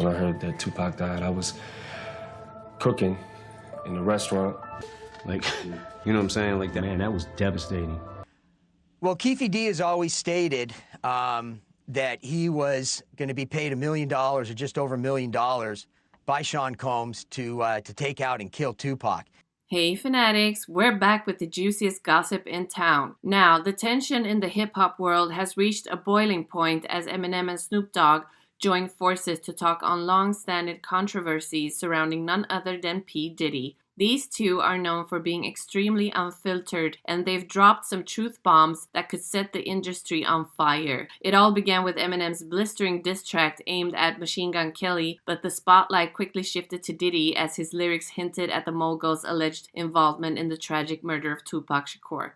when I heard that Tupac died. I was cooking in the restaurant. Like, you know what I'm saying? Like, that, man, that was devastating. Well, Keefe D has always stated that he was going to be paid $1 million or just over $1 million by Sean Combs to take out and kill Tupac. Hey fanatics, we're back with the juiciest gossip in town. Now, the tension in the hip-hop world has reached a boiling point as Eminem and Snoop Dogg joined forces to talk on long-standing controversies surrounding none other than P Diddy. These two are known for being extremely unfiltered, and they've dropped some truth bombs that could set the industry on fire. It all began with Eminem's blistering diss track aimed at Machine Gun Kelly, but the spotlight quickly shifted to Diddy as his lyrics hinted at the mogul's alleged involvement in the tragic murder of Tupac Shakur.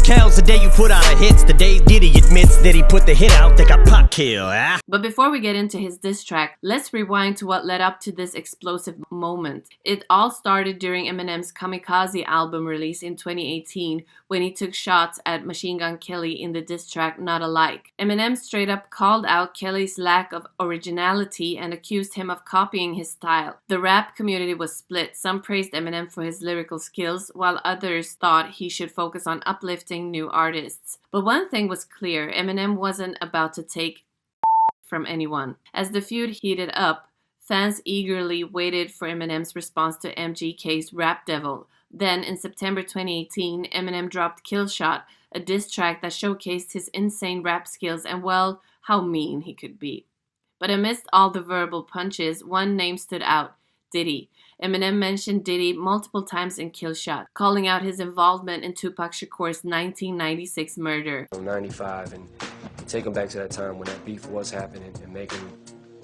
Counts the day you put out a hits, the day Diddy admits that he put the hit out that got Pac killed, ah? But before we get into his diss track, let's rewind to what led up to this explosive moment. It all started during Eminem's Kamikaze album release in 2018 when he took shots at Machine Gun Kelly in the diss track Not Alike. Eminem straight up called out Kelly's lack of originality and accused him of copying his style. The rap community was split. Some praised Eminem for his lyrical skills, while others thought he should focus on uplifting new artists. But one thing was clear, Eminem wasn't about to take from anyone. As the feud heated up, fans eagerly waited for Eminem's response to MGK's Rap Devil. Then, in September 2018, Eminem dropped Kill Shot, a diss track that showcased his insane rap skills and, well, how mean he could be. But amidst all the verbal punches, one name stood out, Diddy. Eminem mentioned Diddy multiple times in Kill Shot, calling out his involvement in Tupac Shakur's 1996 murder. 95, and take him back to that time when that beef was happening and make him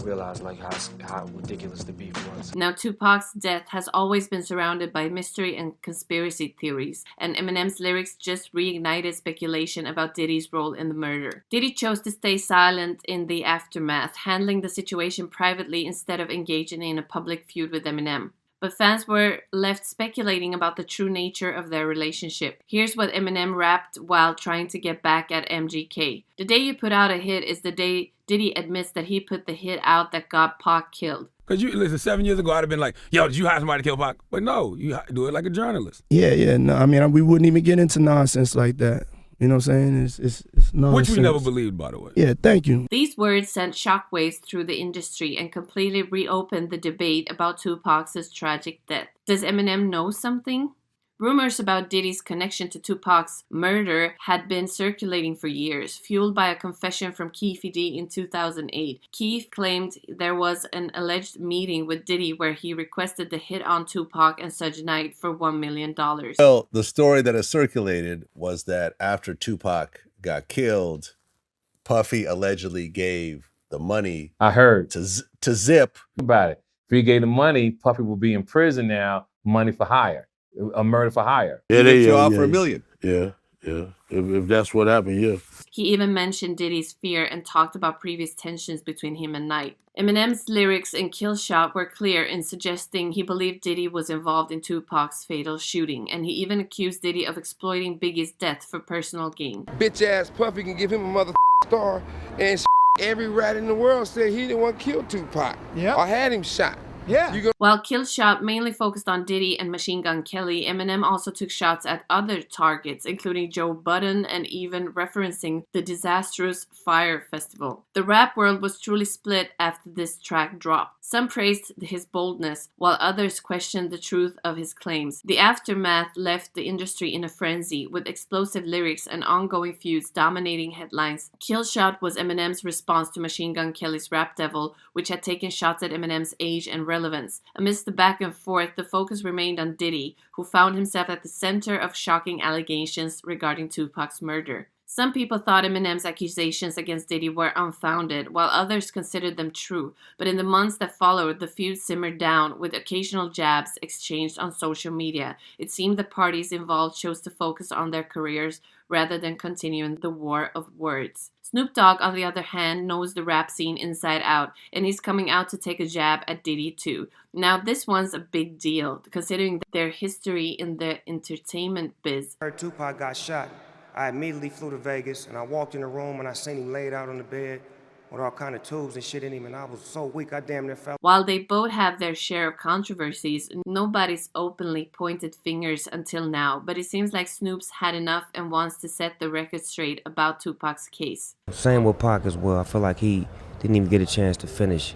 realize like how ridiculous the beef was. Now, Tupac's death has always been surrounded by mystery and conspiracy theories, and Eminem's lyrics just reignited speculation about Diddy's role in the murder. Diddy chose to stay silent in the aftermath, handling the situation privately instead of engaging in a public feud with Eminem. But fans were left speculating about the true nature of their relationship. Here's what Eminem rapped while trying to get back at MGK. The day you put out a hit is the day Diddy admits that he put the hit out that got Pac killed. Because you listen, 7 years ago, I'd have been like, yo, did you hire somebody to kill Pac? But no, you do it like a journalist. Yeah, no, I mean, we wouldn't even get into nonsense like that. You know what I'm saying? It's nonsense. Which we never believed, by the way. Yeah, thank you. These words sent shockwaves through the industry and completely reopened the debate about Tupac's tragic death. Does Eminem know something? Rumors about Diddy's connection to Tupac's murder had been circulating for years, fueled by a confession from Keefe D in 2008. Keefe claimed there was an alleged meeting with Diddy where he requested the hit on Tupac and Suge Knight for $1 million. Well, the story that has circulated was that after Tupac got killed, Puffy allegedly gave the money. I heard to Zip. About it. If he gave the money, Puffy will be in prison now, money for hire. A murder for hire. Yeah, they offer $1 million. Yeah. If that's what happened, yeah. He even mentioned Diddy's fear and talked about previous tensions between him and Knight. Eminem's lyrics in Kill Shot were clear in suggesting he believed Diddy was involved in Tupac's fatal shooting, and he even accused Diddy of exploiting Biggie's death for personal gain. Bitch ass Puffy can give him a mother star, and every rat in the world said he didn't want to kill Tupac. Yeah. Or had him shot. Yeah. While Kill Shot mainly focused on Diddy and Machine Gun Kelly, Eminem also took shots at other targets, including Joe Budden and even referencing the disastrous Fyre Festival. The rap world was truly split after this track dropped. Some praised his boldness, while others questioned the truth of his claims. The aftermath left the industry in a frenzy, with explosive lyrics and ongoing feuds dominating headlines. Kill Shot was Eminem's response to Machine Gun Kelly's Rap Devil, which had taken shots at Eminem's age and relevance. Amidst the back and forth, the focus remained on Diddy, who found himself at the center of shocking allegations regarding Tupac's murder. Some people thought Eminem's accusations against Diddy were unfounded, while others considered them true. But in the months that followed, the feud simmered down, with occasional jabs exchanged on social media. It seemed the parties involved chose to focus on their careers rather than continuing the war of words. Snoop Dogg, on the other hand, knows the rap scene inside out, and he's coming out to take a jab at Diddy too. Now, this one's a big deal, considering their history in the entertainment biz. I heard Tupac got shot. I immediately flew to Vegas, and I walked in the room, and I seen him laid out on the bed. with all kind of tools and shit in him, and I was so weak, I damn near fell. While they both have their share of controversies, nobody's openly pointed fingers until now, but it seems like Snoop's had enough and wants to set the record straight about Tupac's case. Same with Pac as well. I feel like he didn't even get a chance to finish.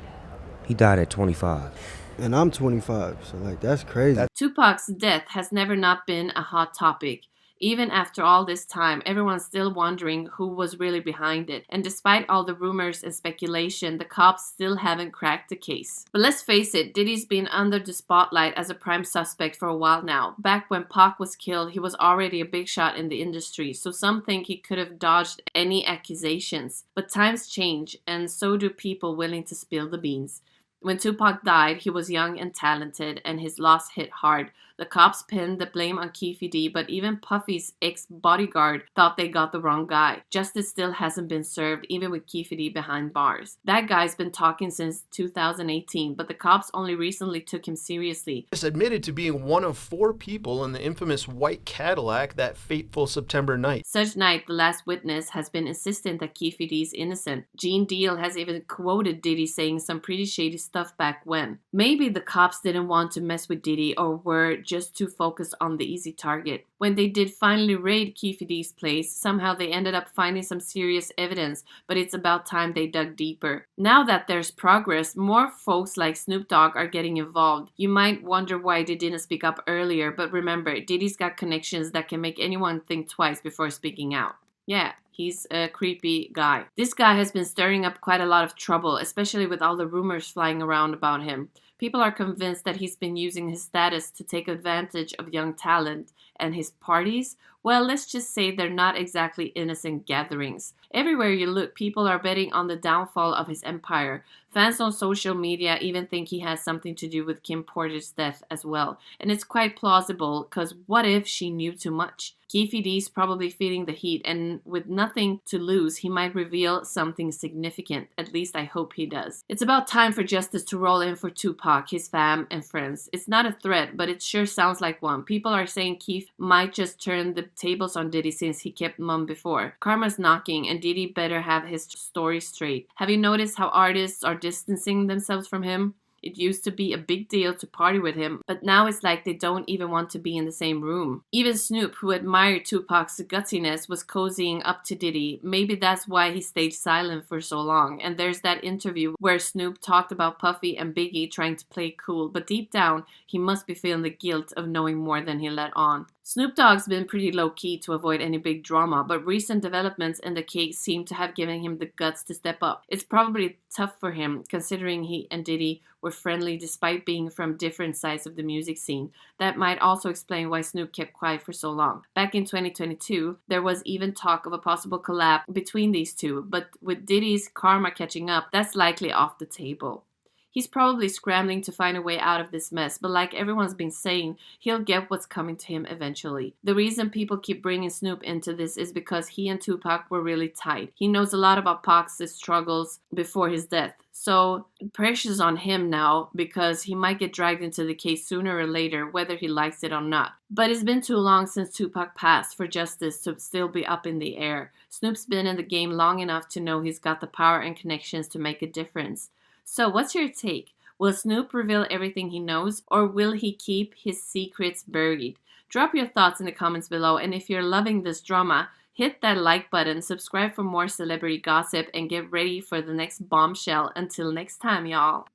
He died at 25. And I'm 25, so like that's crazy. Tupac's death has never not been a hot topic. Even after all this time, everyone's still wondering who was really behind it. And despite all the rumors and speculation, the cops still haven't cracked the case. But let's face it, Diddy's been under the spotlight as a prime suspect for a while now. Back when Pac was killed, he was already a big shot in the industry, so some think he could have dodged any accusations. But times change, and so do people willing to spill the beans. When Tupac died, he was young and talented, and his loss hit hard. The cops pinned the blame on P Diddy, but even Puffy's ex-bodyguard thought they got the wrong guy. Justice still hasn't been served, even with P Diddy behind bars. That guy's been talking since 2018, but the cops only recently took him seriously. He admitted to being one of 4 people in the infamous white Cadillac that fateful September night. Such night, the last witness has been insistent that P Diddy's innocent. Gene Deal has even quoted Diddy saying some pretty shady stuff back when. Maybe the cops didn't want to mess with Diddy or were just too focused on the easy target. When they did finally raid P Diddy's place, somehow they ended up finding some serious evidence, but it's about time they dug deeper. Now that there's progress, more folks like Snoop Dogg are getting involved. You might wonder why they didn't speak up earlier, but remember, Diddy's got connections that can make anyone think twice before speaking out. Yeah, he's a creepy guy. This guy has been stirring up quite a lot of trouble, especially with all the rumors flying around about him. People are convinced that he's been using his status to take advantage of young talent, and his parties, well, let's just say they're not exactly innocent gatherings. Everywhere you look, people are betting on the downfall of his empire. Fans on social media even think he has something to do with Kim Porter's death as well. And it's quite plausible, because what if she knew too much? P Diddy's probably feeling the heat, and with nothing to lose, he might reveal something significant. At least I hope he does. It's about time for justice to roll in for Tupac, his fam, and friends. It's not a threat, but it sure sounds like one. People are saying Keith might just turn the tables on Diddy since he kept mum before. Karma's knocking, and Diddy better have his story straight. Have you noticed how artists are distancing themselves from him? It used to be a big deal to party with him, but now it's like they don't even want to be in the same room. Even Snoop, who admired Tupac's gutsiness, was cozying up to Diddy. Maybe that's why he stayed silent for so long. And there's that interview where Snoop talked about Puffy and Biggie trying to play cool, but deep down, he must be feeling the guilt of knowing more than he let on. Snoop Dogg's been pretty low-key to avoid any big drama, but recent developments in the case seem to have given him the guts to step up. It's probably tough for him, considering he and Diddy were friendly despite being from different sides of the music scene. That might also explain why Snoop kept quiet for so long. Back in 2022, there was even talk of a possible collab between these two, but with Diddy's karma catching up, that's likely off the table. He's probably scrambling to find a way out of this mess, but like everyone's been saying, he'll get what's coming to him eventually. The reason people keep bringing Snoop into this is because he and Tupac were really tight. He knows a lot about Pac's struggles before his death. So pressure's on him now because he might get dragged into the case sooner or later, whether he likes it or not. But it's been too long since Tupac passed for justice to still be up in the air. Snoop's been in the game long enough to know he's got the power and connections to make a difference. So what's your take? Will Snoop reveal everything he knows, or will he keep his secrets buried? Drop your thoughts in the comments below, and if you're loving this drama, hit that like button, subscribe for more celebrity gossip, and get ready for the next bombshell. Until next time, y'all.